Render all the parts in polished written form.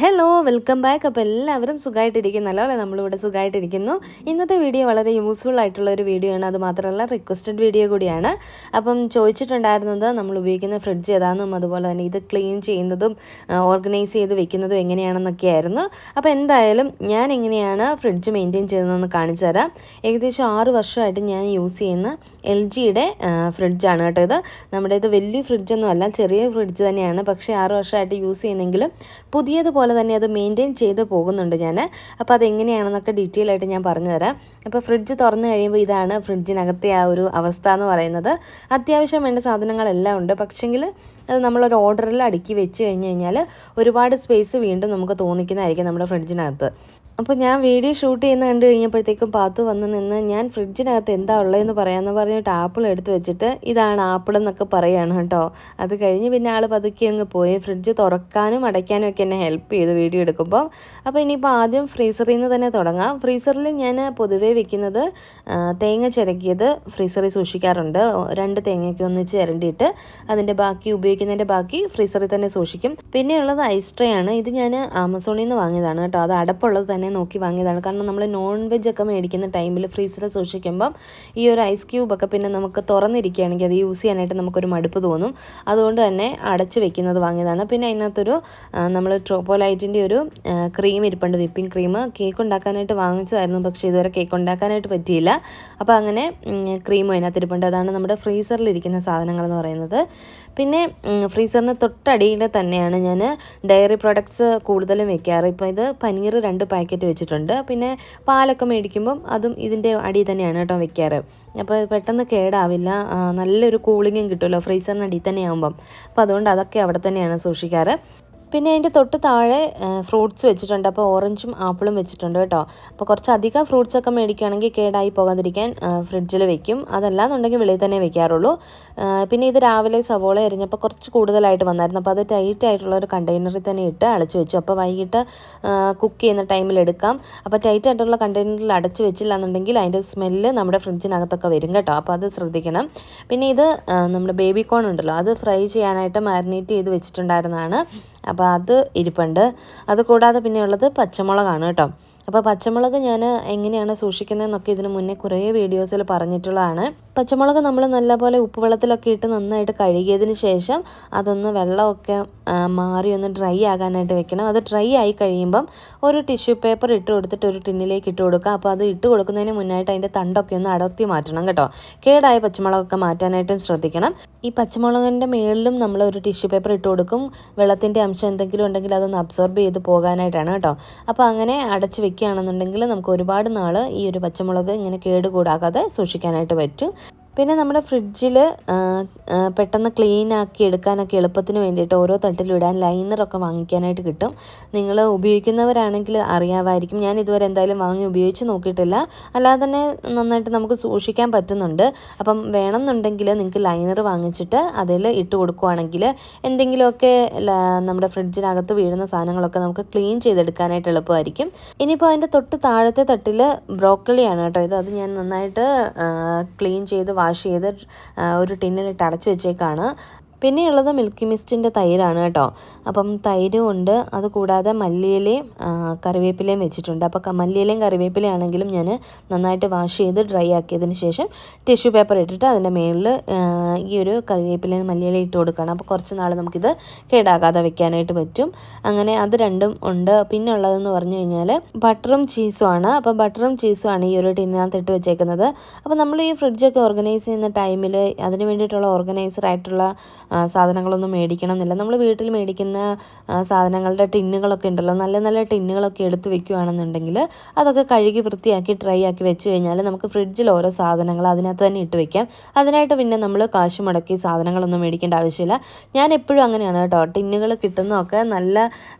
Hello welcome back. അപ്പോൾ എല്ലാവരും സുഖമായിട്ടിരിക്കുന്നല്ലോ അല്ലേ? നമ്മളിവിടെ സുഖമായിട്ടിരിക്കുന്നു. ഇന്നത്തെ വീഡിയോ വളരെ യൂസ്ഫുൾ ആയിട്ടുള്ള ഒരു വീഡിയോ ആണ്. അത് മാത്രമല്ല റിക്വസ്റ്റഡ് വീഡിയോ കൂടിയാണ്. അപ്പം ചോദിച്ചിട്ടുണ്ടായിരുന്നത് നമ്മൾ ഉപയോഗിക്കുന്ന ഫ്രിഡ്ജ് ഏതാണെന്നും അതുപോലെ തന്നെ ഇത് ക്ലീൻ ചെയ്യുന്നതും ഓർഗനൈസ് ചെയ്ത് വെക്കുന്നതും എങ്ങനെയാണെന്നൊക്കെ ആയിരുന്നു. അപ്പോൾ എന്തായാലും ഞാൻ എങ്ങനെയാണ് ഫ്രിഡ്ജ് മെയിൻറ്റെയിൻ ചെയ്യുന്നതെന്ന് കാണിച്ചു തരാം. ഏകദേശം 6 വർഷമായിട്ട് ഞാൻ യൂസ് ചെയ്യുന്ന LGയുടെ ഫ്രിഡ്ജാണ് കേട്ടോ ഇത്. നമ്മുടെ ഇത് വലിയ ഫ്രിഡ്ജൊന്നും അല്ല, ചെറിയ ഫ്രിഡ്ജ് തന്നെയാണ്. പക്ഷേ 6 വർഷമായിട്ട് യൂസ് ചെയ്യുന്നെങ്കിലും പുതിയതുപോലെ തന്നെ അത് മെയിൻറ്റെയിൻ ചെയ്ത് പോകുന്നുണ്ട് ഞാൻ. അപ്പോൾ അതെങ്ങനെയാണെന്നൊക്കെ ഡീറ്റെയിൽ ആയിട്ട് ഞാൻ പറഞ്ഞു തരാം. അപ്പോൾ ഫ്രിഡ്ജ് തുറന്നു കഴിയുമ്പോൾ ഇതാണ് ഫ്രിഡ്ജിനകത്തെ ആ ഒരു അവസ്ഥ എന്ന് പറയുന്നത്. അത്യാവശ്യം വേണ്ട സാധനങ്ങളെല്ലാം ഉണ്ട്. പക്ഷെങ്കിൽ അത് നമ്മളൊരു ഓർഡറിൽ അടുക്കി വെച്ച് കഴിഞ്ഞ് കഴിഞ്ഞാൽ ഒരുപാട് സ്പേസ് വീണ്ടും നമുക്ക് തോന്നിക്കുന്നതായിരിക്കും നമ്മുടെ ഫ്രിഡ്ജിനകത്ത്. അപ്പോൾ ഞാൻ വീഡിയോ ഷൂട്ട് ചെയ്യുന്ന കണ്ടു കഴിഞ്ഞപ്പോഴത്തേക്കും പാത്തു വന്ന് നിന്ന് ഞാൻ ഫ്രിഡ്ജിനകത്ത് എന്താ ഉള്ളതെന്ന് പറയാമെന്ന് പറഞ്ഞിട്ട് ആപ്പിൾ എടുത്ത് വെച്ചിട്ട് ഇതാണ് ആപ്പിൾ എന്നൊക്കെ പറയുകയാണ് കേട്ടോ. അത് കഴിഞ്ഞ് പിന്നെ ആൾ പതുക്കെ അങ്ങ് പോയി ഫ്രിഡ്ജ് തുറക്കാനും അടയ്ക്കാനും ഒക്കെ എന്നെ ഹെൽപ്പ് ചെയ്ത് വീഡിയോ എടുക്കുമ്പോൾ. അപ്പോൾ ഇനിയിപ്പോൾ ആദ്യം ഫ്രീസറിൽ നിന്ന് തന്നെ തുടങ്ങാം. ഫ്രീസറിൽ ഞാൻ പൊതുവേ വെക്കുന്നത് തേങ്ങ ചിരകിയത് ഫ്രീസറിൽ സൂക്ഷിക്കാറുണ്ട്. 2 തേങ്ങയൊക്കെ ഒന്നിച്ച് ചിരണ്ടിയിട്ട് അതിൻ്റെ ബാക്കി ഉപയോഗിക്കുന്നതിൻ്റെ ബാക്കി ഫ്രീസറിൽ തന്നെ സൂക്ഷിക്കും. പിന്നെയുള്ളത് ഐസ് ട്രേ ആണ്. ഇത് ഞാൻ ആമസോണിൽ നിന്ന് വാങ്ങിയതാണ് കേട്ടോ. അത് അടപ്പുള്ളത് തന്നെ നോക്കി വാങ്ങിയതാണ്. കാരണം നമ്മൾ നോൺ വെജ് ഒക്കെ മേടിക്കുന്ന ടൈമിൽ ഫ്രീസറിൽ സൂക്ഷിക്കുമ്പം ഈ ഒരു ഐസ് ക്യൂബൊക്കെ പിന്നെ നമുക്ക് തുറന്നിരിക്കുകയാണെങ്കിൽ അത് യൂസ് ചെയ്യാനായിട്ട് നമുക്കൊരു മടുപ്പ് തോന്നും. അതുകൊണ്ട് തന്നെ അടച്ച് വെക്കുന്നത് വാങ്ങിയതാണ്. പിന്നെ അതിനകത്തൊരു നമ്മൾ ട്രോപ്പോലൈറ്റിൻ്റെ ഒരു ക്രീം ഇരിപ്പുണ്ട്, വിപ്പിംഗ് ക്രീം. കേക്ക് ഉണ്ടാക്കാനായിട്ട് വാങ്ങിച്ചതായിരുന്നു, പക്ഷേ ഇതുവരെ കേക്ക് ഉണ്ടാക്കാനായിട്ട് പറ്റിയില്ല. അപ്പോൾ അങ്ങനെ ക്രീമും അതിനകത്ത് ഇരിപ്പുണ്ട്. അതാണ് നമ്മുടെ ഫ്രീസറിലിരിക്കുന്ന സാധനങ്ങളെന്ന് പറയുന്നത്. പിന്നെ ഫ്രീസറിന് തൊട്ടടിയിൽ തന്നെയാണ് ഞാൻ ഡയറി പ്രൊഡക്ട്സ് കൂടുതലും വെക്കാറ്. ഇപ്പോൾ ഇത് പനീർ 2 പാക്കറ്റ് വെച്ചിട്ടുണ്ട്. പിന്നെ പാലൊക്കെ മേടിക്കുമ്പം അതും ഇതിൻ്റെ അടിയിൽ തന്നെയാണ് കേട്ടോ വെക്കാറ്. അപ്പോൾ പെട്ടെന്ന് കേടാവില്ല, നല്ലൊരു കൂളിങ്ങും കിട്ടുമല്ലോ ഫ്രീസറിന് അടിയിൽ തന്നെ ആകുമ്പം. അപ്പോൾ അതുകൊണ്ട് അതൊക്കെ അവിടെ തന്നെയാണ് സൂക്ഷിക്കാറ്. പിന്നെ അതിൻ്റെ തൊട്ട് താഴെ ഫ്രൂട്ട്സ് വെച്ചിട്ടുണ്ട്. അപ്പോൾ ഓറഞ്ചും ആപ്പിളും വെച്ചിട്ടുണ്ട് കേട്ടോ. അപ്പോൾ കുറച്ചധികം ഫ്രൂട്ട്സൊക്കെ മേടിക്കുകയാണെങ്കിൽ കേടായി പോകാതിരിക്കാൻ ഫ്രിഡ്ജിൽ വെക്കും. അതല്ലാന്നുണ്ടെങ്കിൽ വെളിയിൽ തന്നെ വെക്കാറുള്ളൂ. പിന്നെ ഇത് രാവിലെ സവോള എരിഞ്ഞപ്പോൾ കുറച്ച് കൂടുതലായിട്ട് വന്നായിരുന്നു. അപ്പോൾ അത് ടൈറ്റ് ആയിട്ടുള്ള ഒരു കണ്ടെയ്നറിൽ തന്നെ ഇട്ട് അടച്ചു വെച്ചു. അപ്പോൾ വൈകിട്ട് കുക്ക് ചെയ്യുന്ന ടൈമിൽ എടുക്കാം. അപ്പോൾ ടൈറ്റ് ആയിട്ടുള്ള കണ്ടെയ്നറിൽ അടച്ചു വെച്ചില്ല എന്നുണ്ടെങ്കിൽ അതിൻ്റെ സ്മെല്ല് നമ്മുടെ ഫ്രിഡ്ജിനകത്തൊക്കെ വരും കേട്ടോ. അപ്പോൾ അത് ശ്രദ്ധിക്കണം. പിന്നെ ഇത് നമ്മുടെ ബേബി കോൺ ഉണ്ടല്ലോ, അത് ഫ്രൈ ചെയ്യാനായിട്ട് മാരിനേറ്റ് ചെയ്ത് വെച്ചിട്ടുണ്ടായിരുന്നതാണ്. അപ്പോൾ അത് ഇരിപ്പുണ്ട്. അത് കൂടാതെ പിന്നെയുള്ളത് പച്ചമുളകാണ് കേട്ടോ. അപ്പോൾ പച്ചമുളക് ഞാൻ എങ്ങനെയാണ് സൂക്ഷിക്കുന്നതെന്നൊക്കെ ഇതിന് മുന്നേ കുറേ വീഡിയോസിൽ പറഞ്ഞിട്ടുള്ളതാണ്. പച്ചമുളക് നമ്മൾ നല്ലപോലെ ഉപ്പുവെള്ളത്തിലൊക്കെ ഇട്ട് നന്നായിട്ട് കഴുകിയതിന് ശേഷം അതൊന്ന് വെള്ളമൊക്കെ മാറി ഒന്ന് ഡ്രൈ ആകാനായിട്ട് വെക്കണം. അത് ഡ്രൈ ആയി കഴിയുമ്പം ഒരു ടിഷ്യൂ പേപ്പർ ഇട്ട് കൊടുത്തിട്ട് ഒരു ടിന്നിലേക്ക് ഇട്ട് കൊടുക്കുക. അപ്പോൾ അത് ഇട്ട് കൊടുക്കുന്നതിന് മുന്നായിട്ട് അതിൻ്റെ തണ്ടൊക്കെ ഒന്ന് അടർത്തി മാറ്റണം കേട്ടോ. കേടായ പച്ചമുളകൊക്കെ മാറ്റാനായിട്ടും ശ്രദ്ധിക്കണം. ഈ പച്ചമുളകിൻ്റെ മുകളിലും നമ്മൾ ഒരു ടിഷ്യൂ പേപ്പർ ഇട്ട് കൊടുക്കും. വെള്ളത്തിൻ്റെ അംശം എന്തെങ്കിലും ഉണ്ടെങ്കിൽ അതൊന്ന് അബ്സോർബ് ചെയ്ത് പോകാനായിട്ടാണ് കേട്ടോ. അപ്പോൾ അങ്ങനെ അടച്ച് വെക്കുകയാണെന്നുണ്ടെങ്കിൽ നമുക്ക് ഒരുപാട് നാൾ ഈ ഒരു പച്ചമുളക് ഇങ്ങനെ കേടുകൂടാകാതെ സൂക്ഷിക്കാനായിട്ട് പറ്റും. പിന്നെ നമ്മുടെ ഫ്രിഡ്ജിൽ പെട്ടെന്ന് ക്ലീൻ ആക്കി എടുക്കാനൊക്കെ എളുപ്പത്തിന് വേണ്ടിയിട്ട് ഓരോ തട്ടിലും ഇടാൻ ലൈനറൊക്കെ വാങ്ങിക്കാനായിട്ട് കിട്ടും. നിങ്ങൾ ഉപയോഗിക്കുന്നവരാണെങ്കിൽ അറിയാമായിരിക്കും. ഞാൻ ഇതുവരെ എന്തായാലും വാങ്ങി ഉപയോഗിച്ച് നോക്കിയിട്ടില്ല. അല്ലാതെ തന്നെ നന്നായിട്ട് നമുക്ക് സൂക്ഷിക്കാൻ പറ്റുന്നുണ്ട്. അപ്പം വേണമെന്നുണ്ടെങ്കിൽ നിങ്ങൾക്ക് ലൈനർ വാങ്ങിച്ചിട്ട് അതിൽ ഇട്ട് കൊടുക്കുകയാണെങ്കിൽ എന്തെങ്കിലുമൊക്കെ നമ്മുടെ ഫ്രിഡ്ജിനകത്ത് വീഴുന്ന സാധനങ്ങളൊക്കെ നമുക്ക് ക്ലീൻ ചെയ്തെടുക്കാനായിട്ട് എളുപ്പമായിരിക്കും. ഇനിയിപ്പോൾ അതിൻ്റെ തൊട്ട് താഴത്തെ തട്ടിൽ ബ്രോക്കലിയാണ് കേട്ടോ ഇത്. അത് ഞാൻ നന്നായിട്ട് ക്ലീൻ ചെയ്ത് വാഷ് ചെയ്ത് ഒരു ടിന്നിലിട്ട് അടച്ചു വെച്ചേക്കാണ്. പിന്നെയുള്ളത് മിൽക്കി മിസ്റ്റിൻ്റെ തൈരാണ് കേട്ടോ. അപ്പം തൈരും ഉണ്ട്. അതുകൂടാതെ മല്ലിയിലയും കറിവേപ്പിലയും വെച്ചിട്ടുണ്ട്. അപ്പോൾ മല്ലിയിലയും കറിവേപ്പിലയും ആണെങ്കിലും ഞാൻ നന്നായിട്ട് വാഷ് ചെയ്ത് ഡ്രൈ ആക്കിയതിന് ശേഷം ടിഷ്യൂ പേപ്പർ ഇട്ടിട്ട് അതിൻ്റെ മുകളിൽ ഈ ഒരു കറിവേപ്പിലയും മല്ലിയിലയും ഇട്ട് കൊടുക്കണം. അപ്പോൾ കുറച്ച് നാൾ നമുക്കിത് കേടാകാതെ വെക്കാനായിട്ട് പറ്റും. അങ്ങനെ അത് രണ്ടും ഉണ്ട്. പിന്നെ ഉള്ളതെന്ന് പറഞ്ഞു കഴിഞ്ഞാൽ ബട്ടറും ചീസും ആണ്. അപ്പോൾ ബട്ടറും ചീസും ആണ് ഈ ഒരു ടിന്നിനകത്ത് ഇട്ട് വെച്ചേക്കുന്നത്. അപ്പോൾ നമ്മൾ ഈ ഫ്രിഡ്ജൊക്കെ ഓർഗനൈസ് ചെയ്യുന്ന ടൈമിൽ അതിന് വേണ്ടിയിട്ടുള്ള ഓർഗനൈസറായിട്ടുള്ള സാധനങ്ങളൊന്നും മേടിക്കണം എന്നില്ല. നമ്മൾ വീട്ടിൽ മേടിക്കുന്ന സാധനങ്ങളുടെ ടിന്നുകളൊക്കെ ഉണ്ടല്ലോ, നല്ല നല്ല ടിന്നുകളൊക്കെ എടുത്ത് വെക്കുകയാണെന്നുണ്ടെങ്കിൽ അതൊക്കെ കഴുകി വൃത്തിയാക്കി ഡ്രൈ ആക്കി വെച്ച് കഴിഞ്ഞാൽ നമുക്ക് ഫ്രിഡ്ജിൽ ഓരോ സാധനങ്ങൾ അതിനകത്ത് തന്നെ ഇട്ട് വെക്കാം. അതിനായിട്ട് പിന്നെ നമ്മൾ കാശ് മുടക്കി സാധനങ്ങളൊന്നും മേടിക്കേണ്ട ആവശ്യമില്ല. ഞാൻ എപ്പോഴും അങ്ങനെയാണ് കേട്ടോ. ടിന്നുകൾ കിട്ടുന്നതൊക്കെ നല്ല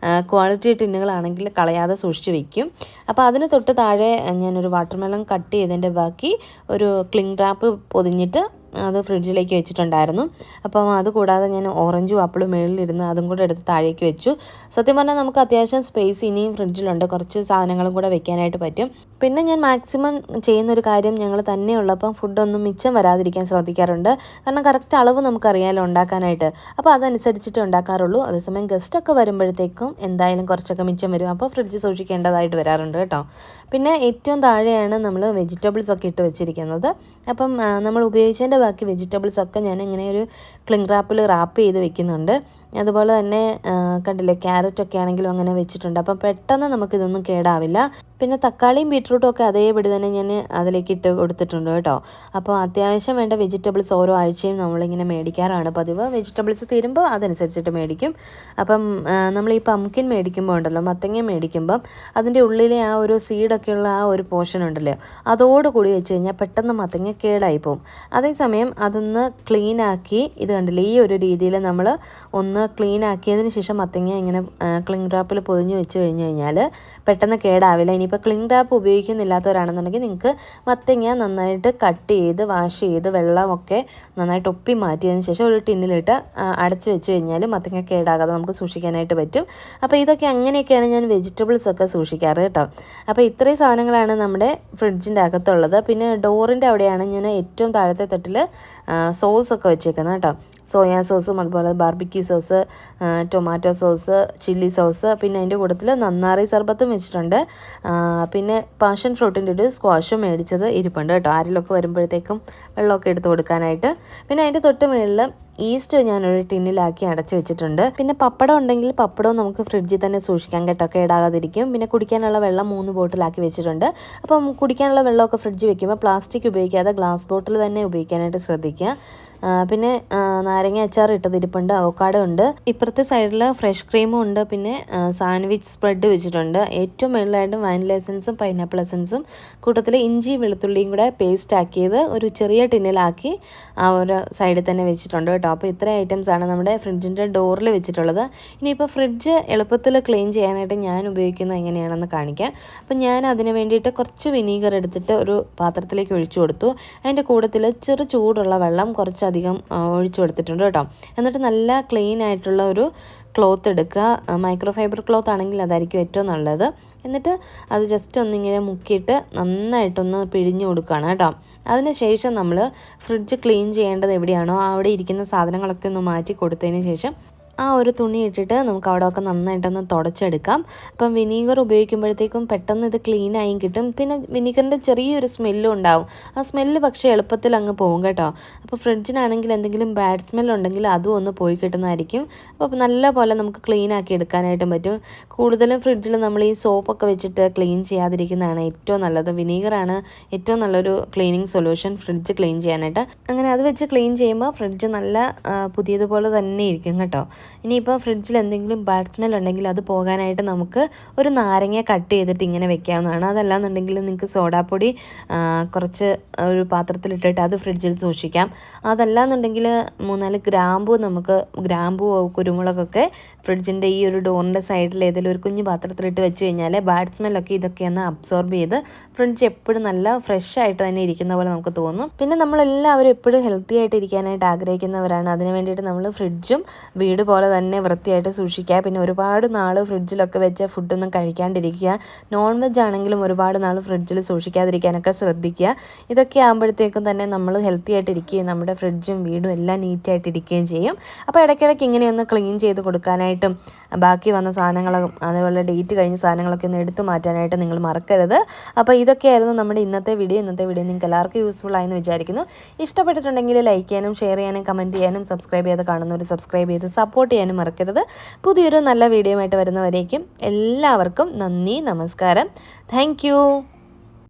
ക്വാളിറ്റി ടിന്നുകളാണെങ്കിൽ കളയാതെ സൂക്ഷിച്ച് വയ്ക്കും. അപ്പോൾ അതിന് തൊട്ട് താഴെ ഞാനൊരു വാട്ടർമെലൺ കട്ട് ചെയ്തതിൻ്റെ ബാക്കി ഒരു ക്ലിംഗ് റാപ്പ് പൊതിഞ്ഞിട്ട് അത് ഫ്രിഡ്ജിലേക്ക് വെച്ചിട്ടുണ്ടായിരുന്നു. അപ്പം അതുകൂടാതെ ഞാൻ ഓറഞ്ചും ആപ്പിളും മുകളിലിരുന്ന് അതും കൂടെ എടുത്ത് താഴേക്ക് വെച്ചു. സത്യം പറഞ്ഞാൽ നമുക്ക് അത്യാവശ്യം സ്പേസ് ഇനിയും ഫ്രിഡ്ജിലുണ്ട്, കുറച്ച് സാധനങ്ങളും കൂടെ വെക്കാനായിട്ട് പറ്റും. പിന്നെ ഞാൻ മാക്സിമം ചെയ്യുന്നൊരു കാര്യം, ഞങ്ങൾ തന്നെ ഉള്ളപ്പം ഫുഡൊന്നും മിച്ചം വരാതിരിക്കാൻ ശ്രദ്ധിക്കാറുണ്ട്. കാരണം കറക്റ്റ് അളവ് നമുക്കറിയാമല്ലോ ഉണ്ടാക്കാനായിട്ട്. അപ്പോൾ അതനുസരിച്ചിട്ട് ഉണ്ടാക്കാറുള്ളൂ. അതേസമയം ഗസ്റ്റൊക്കെ വരുമ്പോഴത്തേക്കും എന്തായാലും കുറച്ചൊക്കെ മിച്ചം വരും. അപ്പോൾ ഫ്രിഡ്ജ് സൂക്ഷിക്കേണ്ടതായിട്ട് വരാറുണ്ട് കേട്ടോ. പിന്നെ ഏറ്റവും താഴെയാണ് നമ്മൾ വെജിറ്റബിൾസ് ഒക്കെ ഇട്ട് വെച്ചിരിക്കുന്നത്. അപ്പം നമ്മൾ ഉപയോഗിച്ചതിൻ്റെ ബാക്കി വെജിറ്റബിൾസൊക്കെ ഞാൻ ഇങ്ങനെ ഒരു ക്ലിംഗ് റാപ്പിൽ റാപ്പ് ചെയ്ത് വെക്കുന്നുണ്ട്. അതുപോലെ തന്നെ കണ്ടില്ലേ, ക്യാരറ്റൊക്കെ ആണെങ്കിലും അങ്ങനെ വെച്ചിട്ടുണ്ട്. അപ്പം പെട്ടെന്ന് നമുക്കിതൊന്നും കേടാവില്ല. പിന്നെ തക്കാളിയും ബീട്രൂട്ടും ഒക്കെ അതേപടി തന്നെ ഞാൻ അതിലേക്ക് ഇട്ട് കൊടുത്തിട്ടുണ്ട് കേട്ടോ. അപ്പോൾ അത്യാവശ്യം വേണ്ട വെജിറ്റബിൾസ് ഓരോ ആഴ്ചയും നമ്മളിങ്ങനെ മേടിക്കാറാണ് പതിവ്. വെജിറ്റബിൾസ് തീരുമ്പോൾ അതനുസരിച്ചിട്ട് മേടിക്കും. അപ്പം നമ്മൾ ഈ പംകിൻ മേടിക്കുമ്പോൾ ഉണ്ടല്ലോ, മത്തങ്ങ മേടിക്കുമ്പം അതിൻ്റെ ഉള്ളിലെ ആ ഒരു സീഡൊക്കെയുള്ള ആ ഒരു പോർഷൻ ഉണ്ടല്ലോ, അതോടുകൂടി വെച്ച് കഴിഞ്ഞാൽ പെട്ടെന്ന് മത്തങ്ങ കേടായി പോകും. അതേസമയം അതൊന്ന് ക്ലീനാക്കി, ഇത് കണ്ടില്ലേ ഈ ഒരു രീതിയിൽ നമ്മൾ ഒന്ന് ക്ലീൻ ആക്കിയതിന് ശേഷം മത്തങ്ങ ഇങ്ങനെ ക്ലിംഗ് റാപ്പിൽ പൊതിഞ്ഞ് വെച്ച് കഴിഞ്ഞാൽ പെട്ടെന്ന് കേടാവില്ല. ഇനിയിപ്പോൾ ക്ലിംഗ് റാപ്പ് ഉപയോഗിക്കുന്നില്ലാത്തവരാണെന്നുണ്ടെങ്കിൽ നിങ്ങൾക്ക് മത്തങ്ങ നന്നായിട്ട് കട്ട് ചെയ്ത് വാഷ് ചെയ്ത് വെള്ളമൊക്കെ നന്നായിട്ട് ഒപ്പി മാറ്റിയതിന് ശേഷം ഒരു ടിന്നിലിട്ട് അടച്ച് വെച്ച് കഴിഞ്ഞാൽ മത്തങ്ങ കേടാകാതെ നമുക്ക് സൂക്ഷിക്കാനായിട്ട് പറ്റും. അപ്പോൾ ഇതൊക്കെ അങ്ങനെയൊക്കെയാണ് ഞാൻ വെജിറ്റബിൾസ് ഒക്കെ സൂക്ഷിക്കാറ് കേട്ടോ. അപ്പോൾ ഇത്രയും സാധനങ്ങളാണ് നമ്മുടെ ഫ്രിഡ്ജിൻ്റെ അകത്തുള്ളത്. പിന്നെ ഡോറിൻ്റെ അവിടെയാണ് ഞാൻ ഏറ്റവും താഴത്തെ തട്ടിൽ സോസൊക്കെ വെച്ചേക്കുന്നത് കേട്ടോ. സോയാ സോസും അതുപോലെ barbecue sauce, tomato sauce, chilli sauce, പിന്നെ അതിൻ്റെ കൂട്ടത്തിൽ നന്നാറി സർബത്തും വെച്ചിട്ടുണ്ട്. പിന്നെ പാഷൻ ഫ്രൂട്ടിൻ്റെ ഒരു സ്ക്വാഷും മേടിച്ചത് ഇരിപ്പുണ്ട് കേട്ടോ, ആരെങ്കിലുമൊക്കെ വരുമ്പോഴത്തേക്കും വെള്ളമൊക്കെ എടുത്ത് കൊടുക്കാനായിട്ട്. പിന്നെ അതിൻ്റെ തൊട്ട് മുകളിൽ ഈസ്റ്റ് ഞാനൊരു ടിന്നിലാക്കി അടച്ചു വെച്ചിട്ടുണ്ട്. പിന്നെ പപ്പടം ഉണ്ടെങ്കിൽ പപ്പടവും നമുക്ക് ഫ്രിഡ്ജിൽ തന്നെ സൂക്ഷിക്കാം കേട്ടോ, കേടാകാതിരിക്കും. പിന്നെ കുടിക്കാനുള്ള വെള്ളം 3 ബോട്ടിലാക്കി വെച്ചിട്ടുണ്ട്. അപ്പം കുടിക്കാനുള്ള വെള്ളമൊക്കെ ഫ്രിഡ്ജ് വെക്കുമ്പോൾ പ്ലാസ്റ്റിക് ഉപയോഗിക്കാതെ ഗ്ലാസ് ബോട്ടിൽ തന്നെ ഉപയോഗിക്കാനായിട്ട് ശ്രദ്ധിക്കുക. പിന്നെ നാരങ്ങ അച്ചാർ ഇട്ടതിരിപ്പുണ്ട്, അവക്കാഡോ ഉണ്ട്, ഇപ്പുറത്തെ സൈഡിൽ ഫ്രഷ് ക്രീമും ഉണ്ട്. പിന്നെ സാൻഡ്വിച്ച് സ്പ്രെഡ് വെച്ചിട്ടുണ്ട്. ഏറ്റവും മുകളിലായിട്ടും വാനില എസൻസും പൈനാപ്പിൾ എസൻസും കൂട്ടത്തിൽ ഇഞ്ചി വെളുത്തുള്ളിയും കൂടെ പേസ്റ്റ് ആക്കിയത് ഒരു ചെറിയ ടിന്നിലാക്കി ആ ഒരു സൈഡിൽ തന്നെ വെച്ചിട്ടുണ്ട് കേട്ടോ. അപ്പോൾ ഇത്രയും ഐറ്റംസാണ് നമ്മുടെ ഫ്രിഡ്ജിൻ്റെ ഡോറിൽ വെച്ചിട്ടുള്ളത്. ഇനിയിപ്പോൾ ഫ്രിഡ്ജ് എളുപ്പത്തിൽ ക്ലീൻ ചെയ്യാനായിട്ട് ഞാൻ ഉപയോഗിക്കുന്നത് എങ്ങനെയാണെന്ന് കാണിക്കാം. അപ്പോൾ ഞാൻ അതിന് വേണ്ടിയിട്ട് കുറച്ച് വിനീഗർ എടുത്തിട്ട് ഒരു പാത്രത്തിലേക്ക് ഒഴിച്ചു കൊടുത്തു. അതിൻ്റെ കൂട്ടത്തിൽ ചെറു ചൂടുള്ള വെള്ളം കുറച്ചധികം ഒഴിച്ചു കൊടുത്തിട്ടുണ്ട് കേട്ടോ. എന്നിട്ട് നല്ല ക്ലീൻ ആയിട്ടുള്ള ഒരു ക്ലോത്ത് എടുക്കുക. മൈക്രോ ഫൈബർ ക്ലോത്ത് ആണെങ്കിൽ അതായിരിക്കും ഏറ്റവും നല്ലത്. എന്നിട്ട് അത് ജസ്റ്റ് ഒന്നിങ്ങനെ മുക്കിയിട്ട് നന്നായിട്ടൊന്ന് പിഴിഞ്ഞു കൊടുക്കുകയാണ് കേട്ടോ. അതിന് ശേഷം നമ്മൾ ഫ്രിഡ്ജ് ക്ലീൻ ചെയ്യേണ്ടത് എവിടെയാണോ അവിടെ ഇരിക്കുന്ന സാധനങ്ങളൊക്കെ ഒന്ന് മാറ്റി കൊടുത്തതിന് ശേഷം ആ ഒരു തുണി ഇട്ടിട്ട് നമുക്ക് അവിടെയൊക്കെ നന്നായിട്ടൊന്ന് തുടച്ചെടുക്കാം. അപ്പം വിനീഗർ ഉപയോഗിക്കുമ്പോഴത്തേക്കും പെട്ടെന്ന് ഇത് ക്ലീനായും കിട്ടും. പിന്നെ വിനീഗറിൻ്റെ ചെറിയൊരു സ്മെല്ലും ഉണ്ടാവും. ആ സ്മെല്ല് പക്ഷേ എളുപ്പത്തിൽ അങ്ങ് പോകും കേട്ടോ. അപ്പോൾ ഫ്രിഡ്ജിനാണെങ്കിൽ എന്തെങ്കിലും ബാഡ് സ്മെല്ലുണ്ടെങ്കിൽ അതും ഒന്ന് പോയി കിട്ടുന്നതായിരിക്കും. അപ്പോൾ നല്ല പോലെ നമുക്ക് ക്ലീൻ ആക്കി എടുക്കാനായിട്ടും പറ്റും. കൂടുതലും ഫ്രിഡ്ജിൽ നമ്മൾ ഈ സോപ്പൊക്കെ വെച്ചിട്ട് ക്ലീൻ ചെയ്യാതിരിക്കുന്നതാണ് ഏറ്റവും നല്ലത്. വിനീഗറാണ് ഏറ്റവും നല്ലൊരു ക്ലീനിങ് സൊല്യൂഷൻ ഫ്രിഡ്ജ് ക്ലീൻ ചെയ്യാനായിട്ട്. അങ്ങനെ അത് വെച്ച് ക്ലീൻ ചെയ്യുമ്പോൾ ഫ്രിഡ്ജ് നല്ല പുതിയതുപോലെ തന്നെ ഇരിക്കും കേട്ടോ. ഇനിയിപ്പോൾ ഫ്രിഡ്ജിൽ എന്തെങ്കിലും ബാഡ് സ്മെൽ ഉണ്ടെങ്കിൽ അത് പോകാനായിട്ട് നമുക്ക് ഒരു നാരങ്ങ കട്ട് ചെയ്തിട്ട് ഇങ്ങനെ വെക്കാവുന്നതാണ്. അതല്ലാന്നുണ്ടെങ്കിൽ നിങ്ങൾക്ക് സോഡാപ്പൊടി കുറച്ച് ഒരു പാത്രത്തിലിട്ടിട്ട് അത് ഫ്രിഡ്ജിൽ സൂക്ഷിക്കാം. അതല്ലാന്നുണ്ടെങ്കിൽ 3-4 ഗ്രാമ്പൂ, നമുക്ക് ഗ്രാമ്പൂ കുരുമുളകൊക്കെ ഫ്രിഡ്ജിൻ്റെ ഈ ഒരു ഡോറിൻ്റെ സൈഡിൽ ഏതെങ്കിലും ഒരു കുഞ്ഞു പാത്രത്തിലിട്ട് വെച്ച് കഴിഞ്ഞാൽ ബാഡ് സ്മെല്ലൊക്കെ ഇതൊക്കെ ഒന്ന് അബ്സോർബ് ചെയ്ത് ഫ്രിഡ്ജ് എപ്പോഴും നല്ല ഫ്രഷ് ആയിട്ട് തന്നെ ഇരിക്കുന്ന പോലെ നമുക്ക് തോന്നും. പിന്നെ നമ്മളെല്ലാവരും എപ്പോഴും ഹെൽത്തി ആയിട്ട് ഇരിക്കാനായിട്ട് ആഗ്രഹിക്കുന്നവരാണ്. അതിന് വേണ്ടിയിട്ട് നമ്മൾ ഫ്രിഡ്ജും വീട് പോലെ തന്നെ വൃത്തിയായിട്ട് സൂക്ഷിക്കുക. പിന്നെ ഒരുപാട് നാൾ ഫ്രിഡ്ജിലൊക്കെ വെച്ച ഫുഡൊന്നും കഴിക്കാണ്ടിരിക്കുക. നോൺ വെജ് ആണെങ്കിലും ഒരുപാട് നാൾ ഫ്രിഡ്ജിൽ സൂക്ഷിക്കാതിരിക്കാനൊക്കെ ശ്രദ്ധിക്കുക. ഇതൊക്കെ ആകുമ്പോഴത്തേക്കും തന്നെ നമ്മൾ ഹെൽത്തി ആയിട്ടിരിക്കുകയും നമ്മുടെ ഫ്രിഡ്ജും വീടും എല്ലാം നീറ്റായിട്ടിരിക്കുകയും ചെയ്യും. അപ്പോൾ ഇടയ്ക്കിടയ്ക്ക് ഇങ്ങനെയൊന്ന് ക്ലീൻ ചെയ്ത് കൊടുക്കാനായിട്ടും ബാക്കി വന്ന സാധനങ്ങളും അതേപോലെ ഡേറ്റ് കഴിഞ്ഞ സാധനങ്ങളൊക്കെ ഒന്ന് എടുത്തു മാറ്റാനായിട്ട് നിങ്ങൾ മറക്കരുത്. അപ്പോൾ ഇതൊക്കെയായിരുന്നു നമ്മുടെ ഇന്നത്തെ വീഡിയോ നിങ്ങൾക്ക് എല്ലാവർക്കും യൂസ്ഫുൾ ആയെന്ന് വിചാരിക്കുന്നു. ഇഷ്ടപ്പെട്ടിട്ടുണ്ടെങ്കിൽ ലൈക്ക് ചെയ്യാനും ഷെയർ ചെയ്യാനും കമൻറ്റ് ചെയ്യാനും സബ്സ്ക്രൈബ് ചെയ്ത് കാണുന്നവർ സബ്സ്ക്രൈബ് ചെയ്ത് സപ്പോർട്ട് ചെയ്യാനും മറക്കരുത്. പുതിയൊരു നല്ല വീഡിയോ ആയിട്ട് വരുന്നവരേക്കും എല്ലാവർക്കും നന്ദി, നമസ്കാരം. താങ്ക്